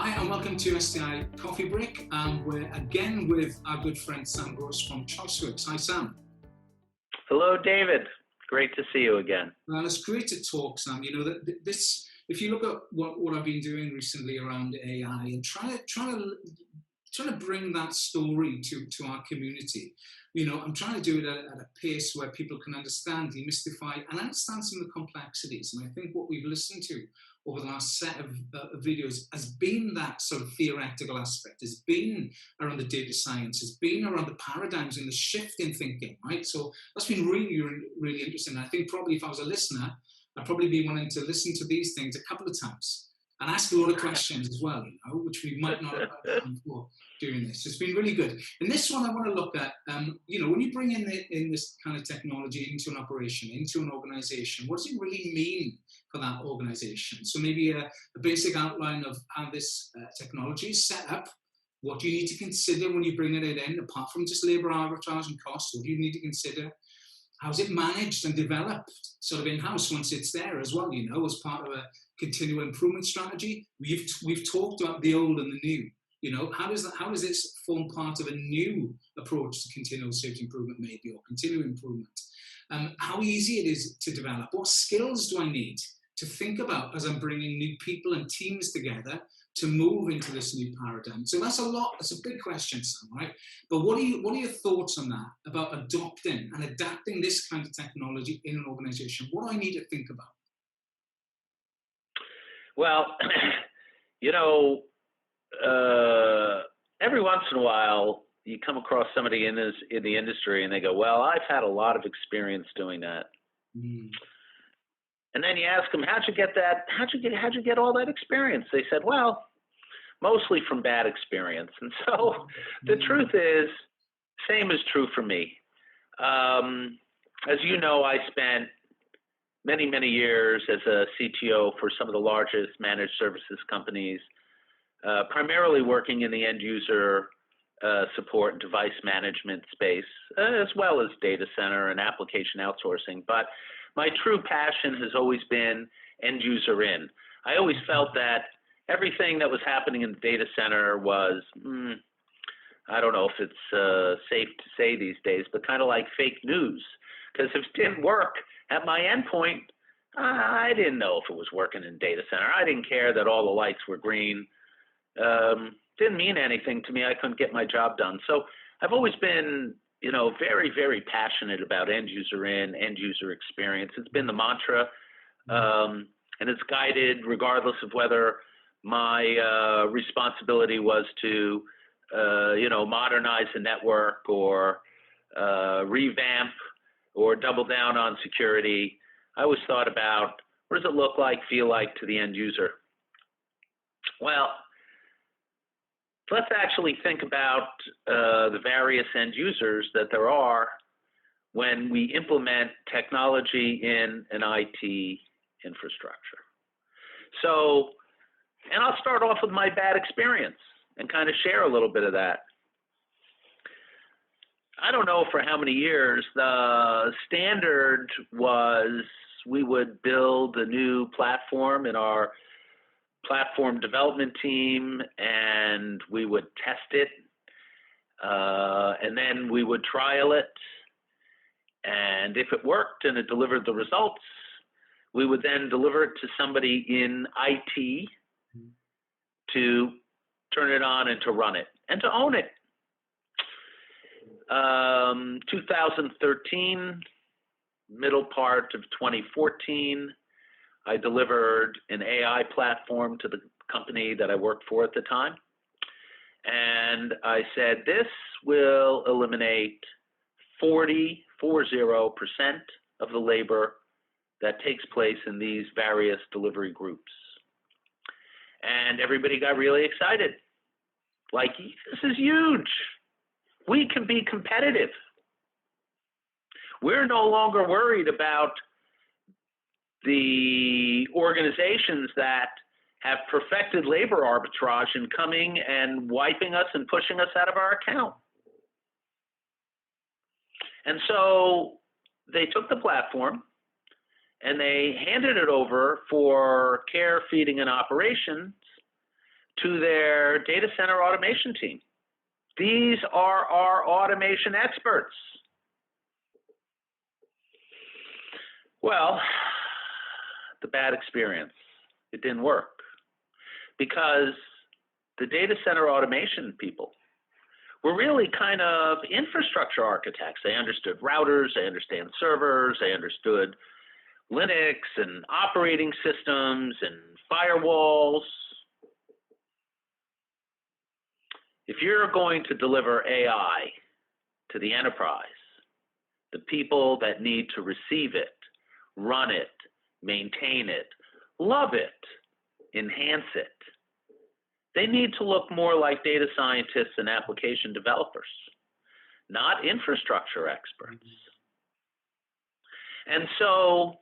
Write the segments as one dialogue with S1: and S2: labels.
S1: Hi and welcome to SDI Coffee Break. We're again with our good friend Sam Gross from ChoiceWorx. Hi Sam.
S2: Hello David, great to see you again.
S1: Well, it's great to talk, Sam. You know, this, if you look at what I've been doing recently around AI and trying to bring that story to our community, you know, I'm trying to do it at a pace where people can understand, demystify, and understand some of the complexities. And I think what we've listened to over the last set of videos has been that sort of theoretical aspect, has been around the data science, has been around the paradigms and the shift in thinking, right? So that's been really, really interesting. And I think probably if I was a listener, I'd probably be wanting to listen to these things a couple of times and ask a lot of questions as well, you know, which we might not have had time for doing this. It's been really good. In this one, I want to look at, you know, when you bring in this kind of technology into an operation, into an organization, what does it really mean for that organization? So maybe a basic outline of how this technology is set up. What do you need to consider when you're bringing it in, apart from just labor arbitrage and costs? What do you need to consider? How's it managed and developed sort of in-house once it's there as well, you know, as part of a continual improvement strategy? We've talked about the old and the new, you know. How does this form part of a new approach to continual safety improvement maybe, or continual improvement? How easy it is to develop? What skills do I need to think about as I'm bringing new people and teams together to move into this new paradigm? So that's a big question, Sam, right? But what are your thoughts on that, about adopting and adapting this kind of technology in an organization? What do I need to think about?
S2: Well, you know, every once in a while you come across somebody in the industry and they go, well, I've had a lot of experience doing that. And then you ask them, how'd you get that? How'd you get all that experience? They said, well, mostly from bad experience. And so the truth is, same is true for me. As you know, I spent many, many years as a CTO for some of the largest managed services companies, primarily working in the end user support and device management space, as well as data center and application outsourcing. But my true passion has always been end user in. I always felt that everything that was happening in the data center was, I don't know if it's safe to say these days, but kind of like fake news. Because if it didn't work at my endpoint, I didn't know if it was working in data center. I didn't care that all the lights were green. Didn't mean anything to me. I couldn't get my job done. So I've always been, you know, very, very passionate about end user in, end user experience. It's been the mantra, and it's guided regardless of whether my responsibility was to, you know, modernize the network or revamp or double down on security. I always thought about, what does it look like, feel like to the end user? Well, let's actually think about the various end users that there are when we implement technology in an IT infrastructure. So, and I'll start off with my bad experience and kind of share a little bit of that. I don't know for how many years, the standard was we would build a new platform in our platform development team, and we would test it, and then we would trial it, and if it worked and it delivered the results, we would then deliver it to somebody in IT to turn it on and to run it and to own it. 2013, middle part of 2014, I delivered an AI platform to the company that I worked for at the time. And I said, this will eliminate 40% of the labor that takes place in these various delivery groups. And everybody got really excited. Like, this is huge. We can be competitive. We're no longer worried about the organizations that have perfected labor arbitrage and coming and wiping us and pushing us out of our account. And so they took the platform and they handed it over for care, feeding, and operations to their data center automation team. These are our automation experts. Well, the bad experience, it didn't work because the data center automation people were really kind of infrastructure architects. They understood routers, they understand servers, they understood Linux and operating systems and firewalls. If you're going to deliver AI to the enterprise, the people that need to receive it, run it, maintain it, love it, enhance it, they need to look more like data scientists and application developers, not infrastructure experts. And so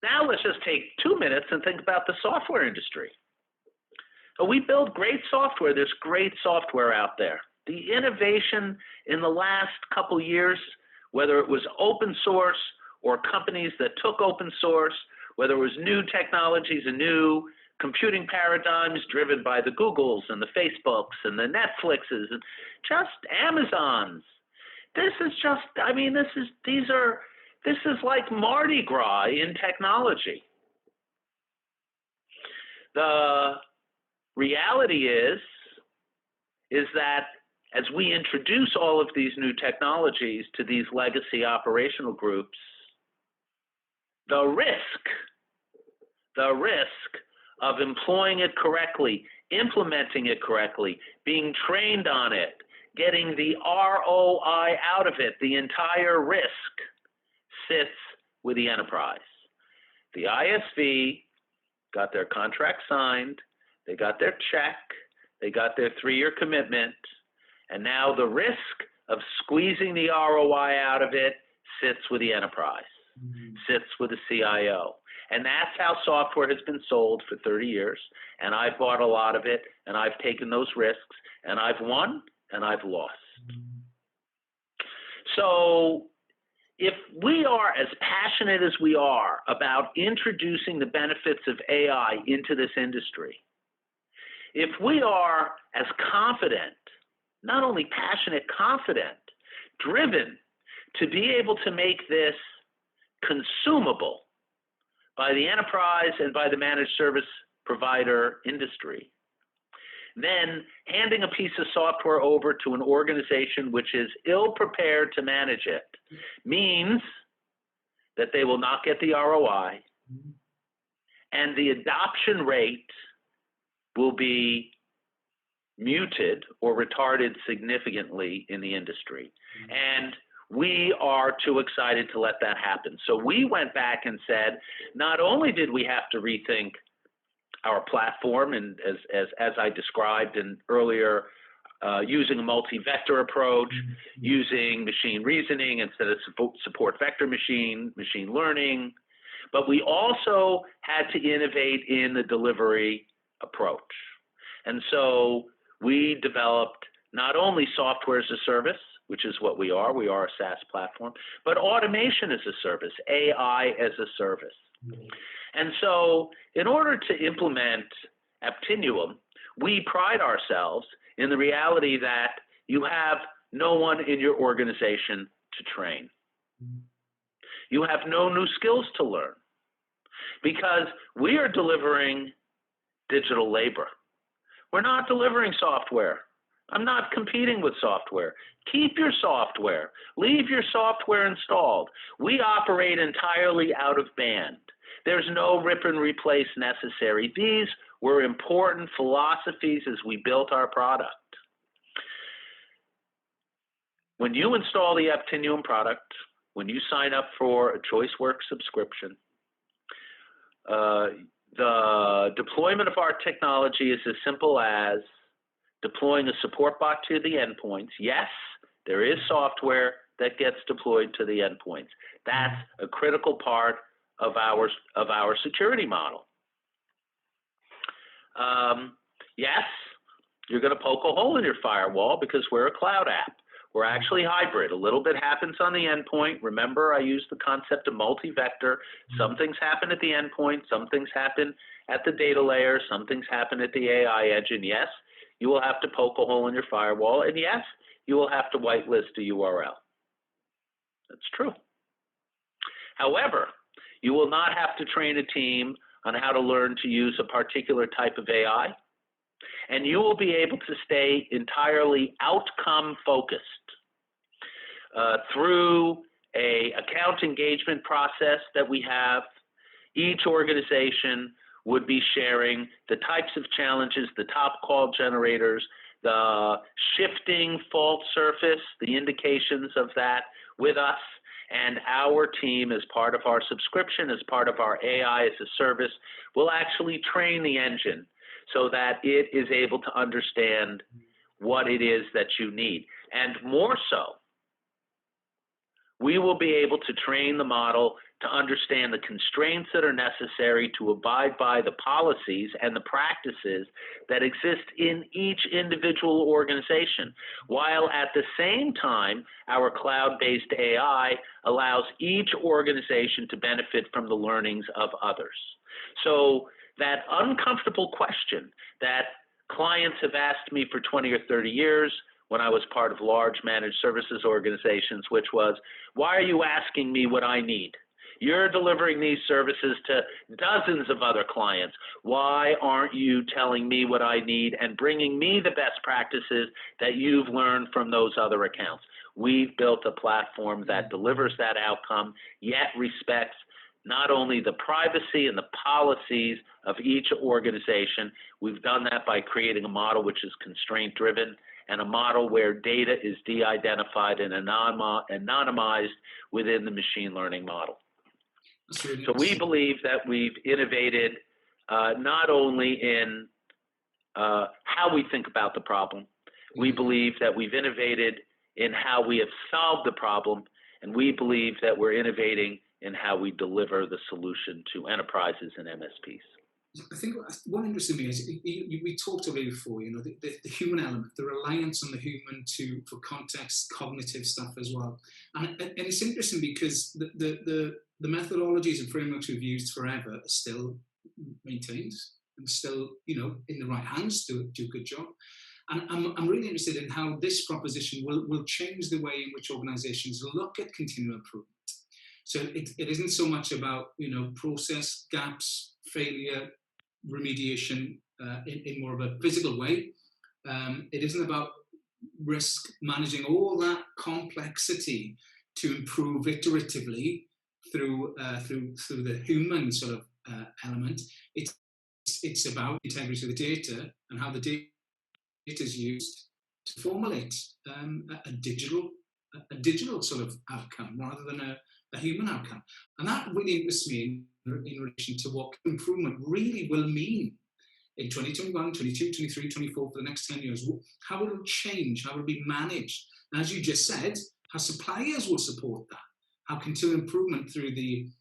S2: now let's just take 2 minutes and think about the software industry. We build great software. There's great software out there. The innovation in the last couple years, whether it was open source or companies that took open source, whether it was new technologies and new computing paradigms driven by the Googles and the Facebooks and the Netflixes and just Amazons. This is just, I mean, this is like Mardi Gras in technology. The reality is that as we introduce all of these new technologies to these legacy operational groups, the risk of employing it correctly, implementing it correctly, being trained on it, getting the ROI out of it, the entire risk sits with the enterprise. The ISV got their contract signed, they got their check, they got their 3-year commitment, and now the risk of squeezing the ROI out of it sits with the enterprise, sits with the CIO. And that's how software has been sold for 30 years, and I've bought a lot of it, and I've taken those risks, and I've won, and I've lost. So if we are as passionate as we are about introducing the benefits of AI into this industry, if we are as confident, not only passionate, confident, driven to be able to make this consumable by the enterprise and by the managed service provider industry, then handing a piece of software over to an organization which is ill-prepared to manage it means that they will not get the ROI, and the adoption rate will be muted or retarded significantly in the industry. And we are too excited to let that happen. So we went back and said, not only did we have to rethink our platform, and as I described in earlier, using a multi-vector approach, using machine reasoning instead of support vector machine learning, but we also had to innovate in the delivery approach. And so we developed not only software as a service, which is what we are a SaaS platform, but automation as a service, AI as a service. And so in order to implement Aptinium, we pride ourselves in the reality that you have no one in your organization to train. You have no new skills to learn because we are delivering digital labor. We're not delivering software. I'm not competing with software. Keep your software. Leave your software installed. We operate entirely out of band. There's no rip and replace necessary. These were important philosophies as we built our product. When you install the Aptinium product, when you sign up for a ChoiceWorx subscription, the deployment of our technology is as simple as deploying a support bot to the endpoints. Yes, there is software that gets deployed to the endpoints. That's a critical part of our security model. Yes, you're going to poke a hole in your firewall because we're a cloud app. We're actually hybrid. A little bit happens on the endpoint. Remember, I used the concept of multi-vector. Some things happen at the endpoint. Some things happen at the data layer. Some things happen at the AI edge. And yes, you will have to poke a hole in your firewall. And yes, you will have to whitelist a URL. That's true. However, you will not have to train a team on how to learn to use a particular type of AI. And you will be able to stay entirely outcome focused through a account engagement process that we have. Each organization would be sharing the types of challenges, the top call generators, the shifting fault surface, the indications of that with us. And our team, as part of our subscription, as part of our AI as a service, will actually train the engine so that it is able to understand what it is that you need. And more so, we will be able to train the model to understand the constraints that are necessary to abide by the policies and the practices that exist in each individual organization, while at the same time, our cloud-based AI allows each organization to benefit from the learnings of others. So that uncomfortable question that clients have asked me for 20 or 30 years when I was part of large managed services organizations, which was, why are you asking me what I need? You're delivering these services to dozens of other clients. Why aren't you telling me what I need and bringing me the best practices that you've learned from those other accounts? We've built a platform that delivers that outcome, yet respects not only the privacy and the policies of each organization. We've done that by creating a model which is constraint-driven and a model where data is de-identified and anonymized within the machine learning model. So we believe that we've innovated not only in how we think about the problem, we believe that we've innovated in how we have solved the problem, and we believe that we're innovating in how we deliver the solution to enterprises and MSPs.
S1: I think one interesting thing is we talked about it before. You know, the human element, the reliance on the human for context, cognitive stuff as well, and it's interesting because the methodologies and frameworks we've used forever are still maintained and still, you know, in the right hands, do a good job. And I'm really interested in how this proposition will change the way in which organizations look at continual improvement. So it isn't so much about, you know, process gaps, failure, remediation in more of a physical way. It isn't about risk managing all that complexity to improve iteratively through the human sort of element. It's about integrity of the data and how the data is used to formulate a digital sort of outcome rather than a human outcome. And that really interests me in relation to what improvement really will mean in 2021, 22, 23, 24 for the next 10 years. How it will change, how it will be managed. And as you just said, how suppliers will support that. How continual improvement through the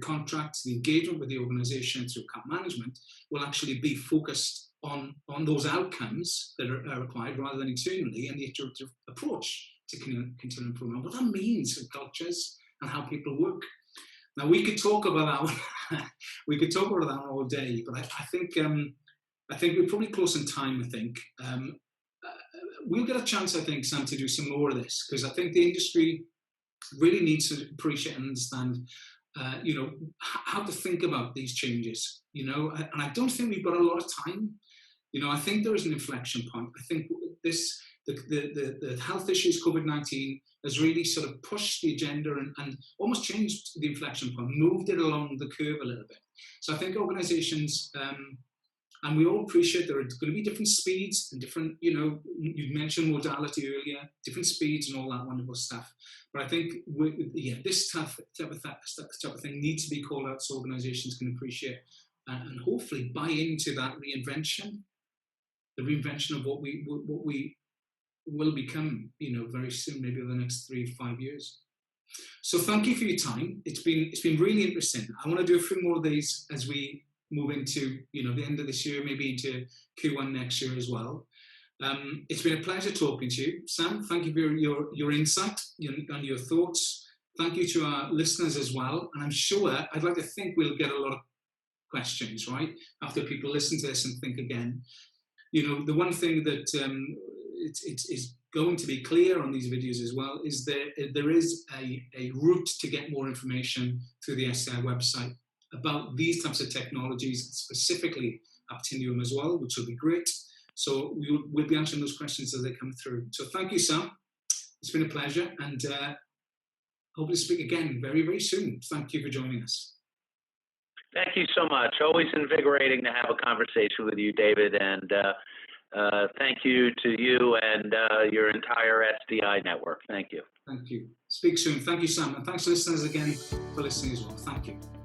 S1: contracts, the engagement with the organization through account management will actually be focused on those outcomes that are required rather than internally, and the iterative approach to continual improvement. What that means for cultures and how people work. Now we could talk about that. We could talk about that all day, but I think we're probably close in time. I think we'll get a chance. I think, Sam, to do some more of this because I think the industry really needs to appreciate and understand, you know, how to think about these changes. You know, and I don't think we've got a lot of time. You know, I think there is an inflection point. I think the health issues, COVID-19, has really sort of pushed the agenda and almost changed the inflection point, moved it along the curve a little bit. So I think organizations, and we all appreciate there are going to be different speeds and different, you know, you mentioned modality earlier, different speeds and all that wonderful stuff. But I think, this type of thing needs to be called out so organizations can appreciate and hopefully buy into that reinvention, the reinvention of what we will become, you know, very soon, maybe over the next 3 to 5 years. So thank you for your time. It's been really interesting. I want to do a few more of these as we move into, you know, the end of this year, maybe into Q1 next year as well. It's been a pleasure talking to you, Sam. Thank you for your insight and your thoughts. Thank you to our listeners as well. And I'm sure, I'd like to think we'll get a lot of questions, right? After people listen to this and think again. The one thing that it's going to be clear on these videos as well is there is a route to get more information through the SDI website about these types of technologies, specifically Aptinium as well, which will be great. So we'll be answering those questions as they come through. So thank you, Sam. It's been a pleasure, and hope to speak again very, very soon. Thank you for joining us.
S2: Thank you so much. Always invigorating to have a conversation with you, David, and thank you to you and your entire SDI network. Thank you.
S1: Thank you. Speak soon. Thank you, Sam, and thanks, listeners, again for listening as well. Thank you.